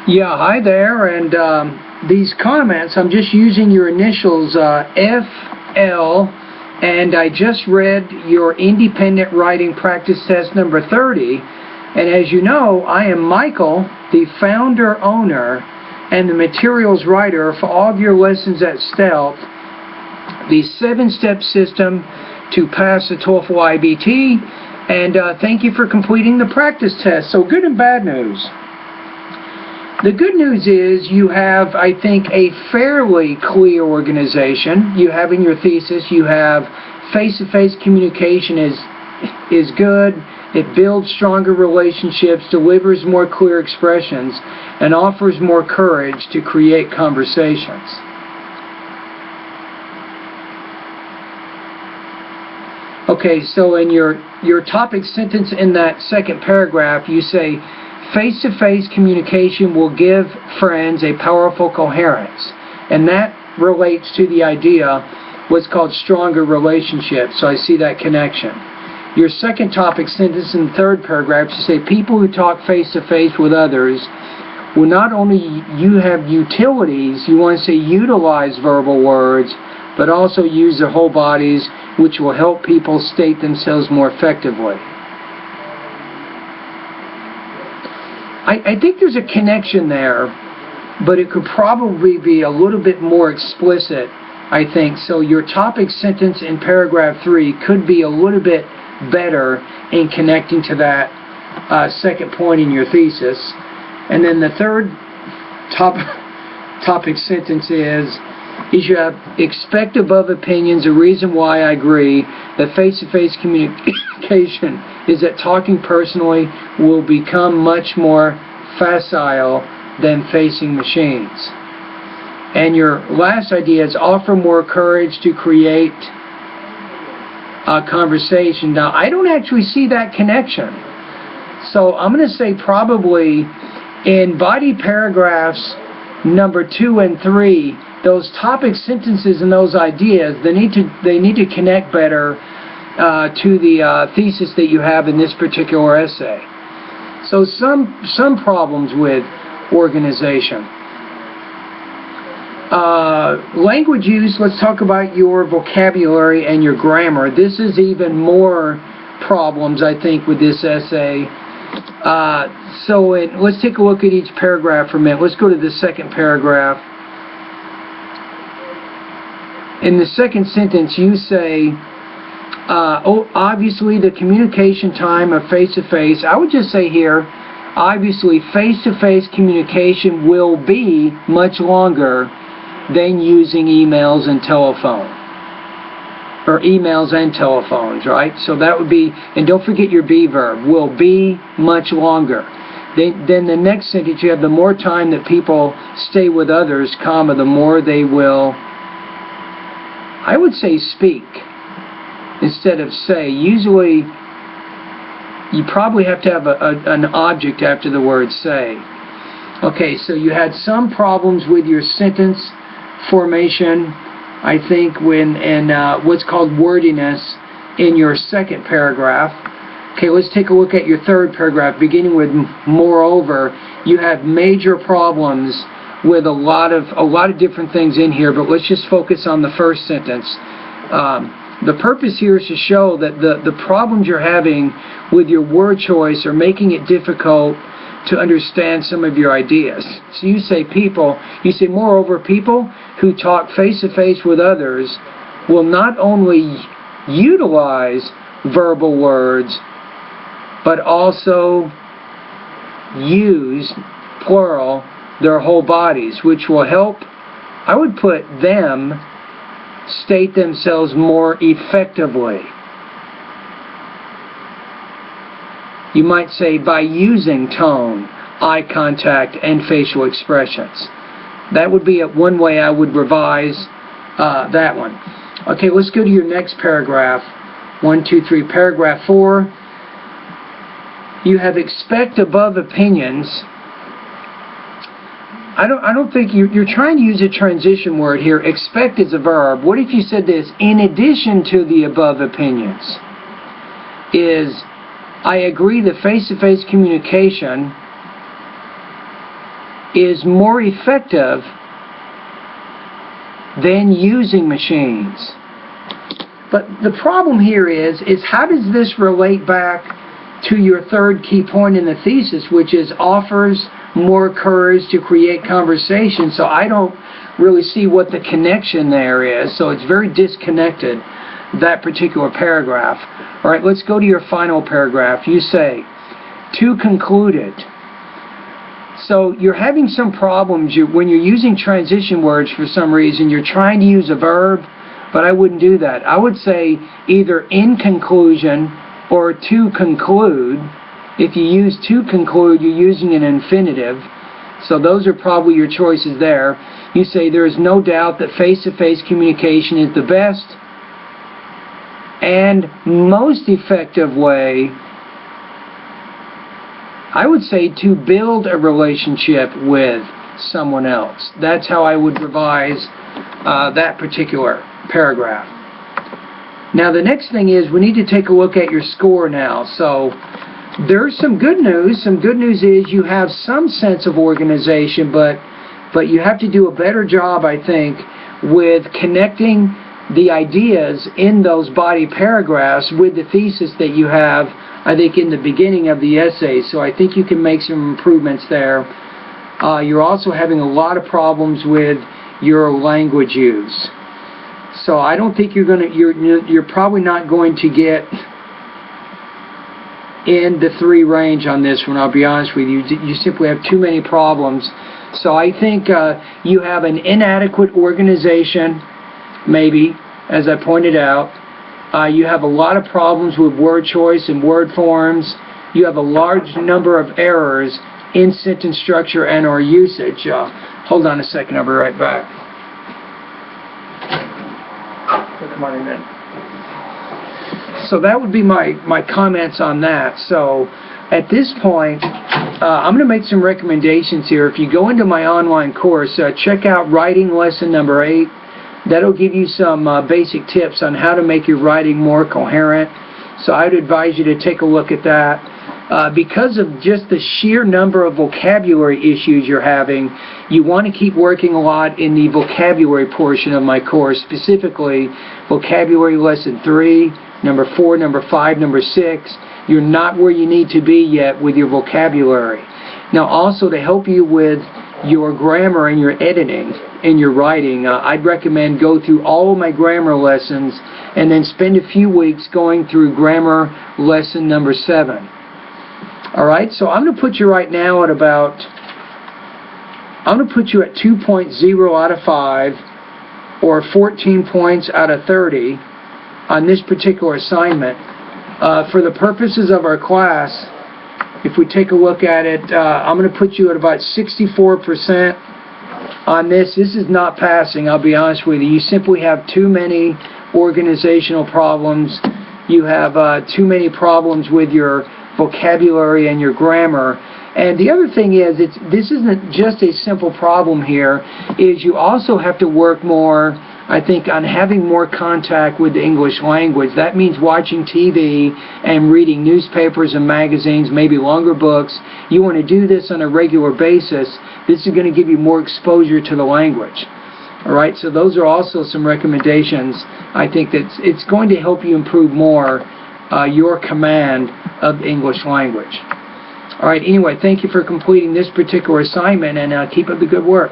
Yeah, hi there, and these comments, I'm just using your initials, FL, and I just read your independent writing practice test number 30, and as you know, I am Michael, the founder, owner, and the materials writer for all of your lessons at Stealth, the 7-step system to pass the TOEFL IBT, and thank you for completing the practice test. So good and bad news. The good news is you have, I think, a fairly clear organization. You have in your thesis, you have face-to-face communication is good. It builds stronger relationships, delivers more clear expressions, and offers more courage to create conversations. Okay, so in your topic sentence in that second paragraph, you say, face-to-face communication will give friends a powerful coherence. And that relates to the idea, what's called stronger relationships. So I see that connection. Your second topic sentence in the third paragraph, you say people who talk face-to-face with others will not only have utilities, you want to say utilize verbal words, but also use their whole bodies, which will help people state themselves more effectively. I think there's a connection there, but it could probably be a little bit more explicit, I think. So your topic sentence in paragraph 3 could be a little bit better in connecting to that second point in your thesis. And then the third topic sentence is you have expect above opinions. A reason why I agree that face-to-face communication is that talking personally will become much more facile than facing machines. And your last idea is offer more courage to create a conversation. Now, I don't actually see that connection. So I'm going to say probably in body paragraphs number 2 and 3, those topic sentences and those ideas, they need to connect better to the thesis that you have in this particular essay. So some problems with organization. Language use, let's talk about your vocabulary and your grammar. This is even more problems, I think, with this essay. Let's take a look at each paragraph for a minute. Let's go to the second paragraph. In the second sentence, you say, obviously the communication time of face-to-face, I would just say here, obviously face-to-face communication will be much longer than using emails and telephone. Or emails and telephones, right? So that would be, and don't forget your be verb, will be much longer. Then the next sentence, you have the more time that people stay with others, comma, the more they will, I would say speak instead of say. Usually you probably have to have an object after the word say. Okay, so you had some problems with your sentence formation, I think, and what's called wordiness in your second paragraph. Okay, let's take a look at your third paragraph, beginning with moreover. You have major problems with a lot of different things in here, but let's just focus on the first sentence. The purpose here is to show that the problems you're having with your word choice are making it difficult to understand some of your ideas. So you say moreover, people who talk face-to-face with others will not only utilize verbal words, but also use, plural, their whole bodies, which will help, I would put them, state themselves more effectively. You might say by using tone, eye contact, and facial expressions. That would be one way I would revise that one. Okay, let's go to your next paragraph. 1, 2, 3. Paragraph 4. You have expect above opinions. I don't think you're trying to use a transition word here. Expect is a verb. What if you said this? In addition to the above opinions, is I agree that face-to-face communication is more effective than using machines. But the problem here is how does this relate back to your third key point in the thesis, which is offers more courage to create conversation? So I don't really see what the connection there is. So it's very disconnected, that particular paragraph. All right, let's go to your final paragraph. You say, to conclude it. So you're having some problems when you're using transition words for some reason. You're trying to use a verb, but I wouldn't do that. I would say either in conclusion or to conclude. If you use to conclude, you're using an infinitive. So those are probably your choices there. You say there is no doubt that face-to-face communication is the best and most effective way, I would say, to build a relationship with someone else. That's how I would revise that particular paragraph. Now the next thing is we need to take a look at your score now. So there's some good news. Some good news is you have some sense of organization, but you have to do a better job, I think, with connecting the ideas in those body paragraphs with the thesis that you have, I think, in the beginning of the essay. So I think you can make some improvements there. You're also having a lot of problems with your language use. So I don't think you're probably not going to get in the 3 range on this one, I'll be honest with you. You simply have too many problems. So I think you have an inadequate organization, maybe, as I pointed out. You have a lot of problems with word choice and word forms. You have a large number of errors in sentence structure and or usage. Hold on a second, I'll be right back. Come on in. So that would be my comments on that. So at this point, I'm going to make some recommendations here. If you go into my online course, check out writing lesson number 8. That'll give you some basic tips on how to make your writing more coherent. So I'd advise you to take a look at that. Because of just the sheer number of vocabulary issues you're having, you want to keep working a lot in the vocabulary portion of my course, specifically vocabulary lesson 3, number 4, number 5, number 6. You're not where you need to be yet with your vocabulary. Now also, to help you with your grammar and your editing and your writing, I'd recommend go through all of my grammar lessons and then spend a few weeks going through grammar lesson number 7. Alright, so I'm going to put you right now at I'm going to put you at 2.0 out of 5 or 14 points out of 30 on this particular assignment. For the purposes of our class, if we take a look at it, I'm going to put you at about 64% on this. This is not passing, I'll be honest with you. You simply have too many organizational problems. You have too many problems with your vocabulary and your grammar. And the other thing is, this isn't just a simple problem here, is you also have to work more, I think, on having more contact with the English language. That means watching TV and reading newspapers and magazines, maybe longer books. You want to do this on a regular basis. This is going to give you more exposure to the language. Alright, so those are also some recommendations. I think that it's going to help you improve more your command of the English language. Alright, anyway, thank you for completing this particular assignment, and keep up the good work.